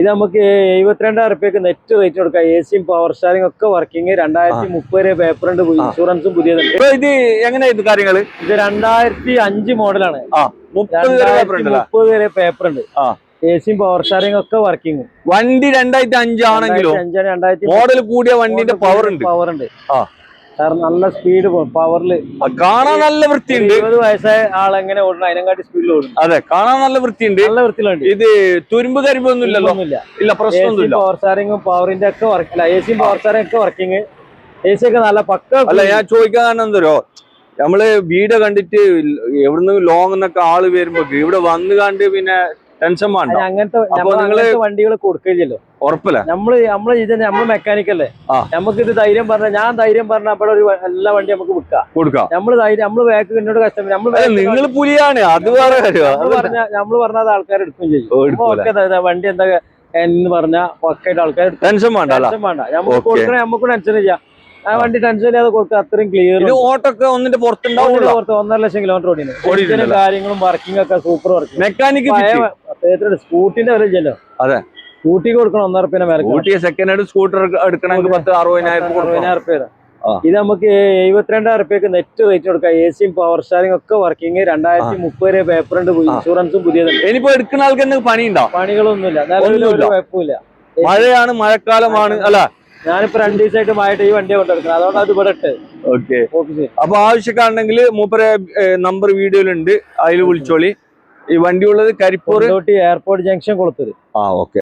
ഇത് നമുക്ക് 72,000 റുപ്യക്ക് നെറ്റ് റേറ്റ് കൊടുക്കാം. എസിയും പവർ സ്റ്റാറിംഗ് ഒക്കെ വർക്കിംഗ്. 2030 വരെ പേപ്പർ ഉണ്ട്, ഇൻഷുറൻസും പുതിയതുണ്ട്. ഇത് എങ്ങനെയായിരുന്നു കാര്യങ്ങള്? ഇത് 2005 മോഡലാണ്. 30 വരെ പേപ്പർ ഉണ്ട്. എസിയും പവർ സ്റ്റാറിംഗ് ഒക്കെ വർക്കിംഗ്. വണ്ടി 2005 ആണെങ്കിലും മോഡൽ കൂടിയ വണ്ടിന്റെ പവർ ഉണ്ട്. നല്ല സ്പീഡ് പോകും. പവറിൽ കാണാൻ നല്ല വൃത്തിയുണ്ട്. 20 വയസ്സായ ആളെങ്ങനെ ഓടണം അതിനെക്കാട്ടി സ്പീഡിൽ ഓടും. അതെ, കാണാൻ നല്ല വൃത്തിയുണ്ട്. നല്ല വൃത്തിയിലുണ്ട്. ഇത് തുരുമ്പ് കരിമ്പൊന്നും ഇല്ലല്ലോ? ഇല്ല, പ്രശ്നമൊന്നുമില്ല. പവർ സ്റ്റാറിംഗും പവറിന്റെ ഒക്കെ വർക്കില്ല. എസിയും പവർ സ്റ്റാറിംഗ് ഒക്കെ വർക്കിംഗ്. എസി ഒക്കെ നല്ല പക്ക. അല്ല, ഞാൻ ചോദിക്കാൻ കാരണം എന്തോ, നമ്മള് വീഡിയോ കണ്ടിട്ട് എവിടുന്ന് ലോങ് എന്നൊക്കെ ആള് വരുമ്പോ ഇവിടെ വന്ന് കണ്ട് പിന്നെ ടെൻഷൻ വേണ്ട. അങ്ങനത്തെ വണ്ടികൾ കൊടുക്കില്ലല്ലോ. ഉറപ്പില്ല. നമ്മള് മെക്കാനിക്കല്ലേ, നമുക്ക് ഇത് ധൈര്യം പറഞ്ഞ, ഞാൻ ധൈര്യം പറഞ്ഞ അവിടെ ഒരു എല്ലാ വണ്ടി നമുക്ക് കൊടുക്കാം. നമ്മള് ബാക്ക് എന്നോട് കസ്റ്റമർ നിങ്ങൾ പുലിയാണ്, അത് വേറെ നമ്മള് പറഞ്ഞത് ആൾക്കാർ എടുക്കുകയും ചെയ്യും. വണ്ടി എന്താ എന്ന് പറഞ്ഞാൽ പക്കായിട്ട് ആൾക്കാർ ടെൻഷൻ വേണ്ട. നമുക്ക് കൊടുക്കണേ, നമുക്ക് ടെൻഷൻ ഇല്ല. ആ വണ്ടി ടെൻഷൻ ഇല്ലാതെ കൊടുക്കുക. അത്രയും ക്ലിയർ. ഓട്ടൊക്കെ ഒന്നിന്റെ പുറത്തുണ്ടാവും. 1.5 ലക്ഷം കിലോമീറ്റർ ഓടിയാണ്. കാര്യങ്ങളും വർക്കിംഗ് ഒക്കെ സൂപ്പർ വർക്കിംഗ്. മെക്കാനിക് സ്കൂട്ടിന്റെ വില ഇല്ലല്ലോ. അതെ, സ്കൂട്ടിക്ക് കൊടുക്കണം 1.5 റുപ്യ വില. സ്കൂട്ടി സെക്കൻഡ് ഹാൻഡ് സ്കൂട്ടർ എടുക്കണമെങ്കിൽ 60,000 റുപ്യ. ഇത് നമുക്ക് 72,000 റുപ്യക്ക് നെറ്റ് റേറ്റ് കൊടുക്കാം. എസിയും പവർ സ്റ്റാറിംഗ് ഒക്കെ വർക്കിംഗ്. 2030 വരെ പേപ്പർ ഉണ്ട്, ഇൻഷുറൻസും പുതിയതുണ്ട്. ഇനിയിപ്പോ എടുക്കുന്ന ആൾക്ക് എന്തെങ്കിലും പണിയുണ്ടോ? പണികളൊന്നുമില്ല. നിലവിൽ കുഴപ്പമില്ല. മഴയാണ്, മഴക്കാലമാണ്. അല്ല, ഞാനിപ്പോ 2 ദിവസമായിട്ട് മായിട്ട് ഈ വണ്ടിയെ കൊണ്ടെടുക്കുന്നത്, അതുകൊണ്ട് അത് ഇവിടെ ഇട്ട്. ഓക്കെ. അപ്പൊ ആവശ്യക്കാരുണ്ടെങ്കിൽ മൂപ്പരെ നമ്പർ വീഡിയോയിലുണ്ട്, അതിൽ വിളിച്ചോളി. ഈ വണ്ടി ഉള്ളത് Karipur airport junction, Kolathur. Okay.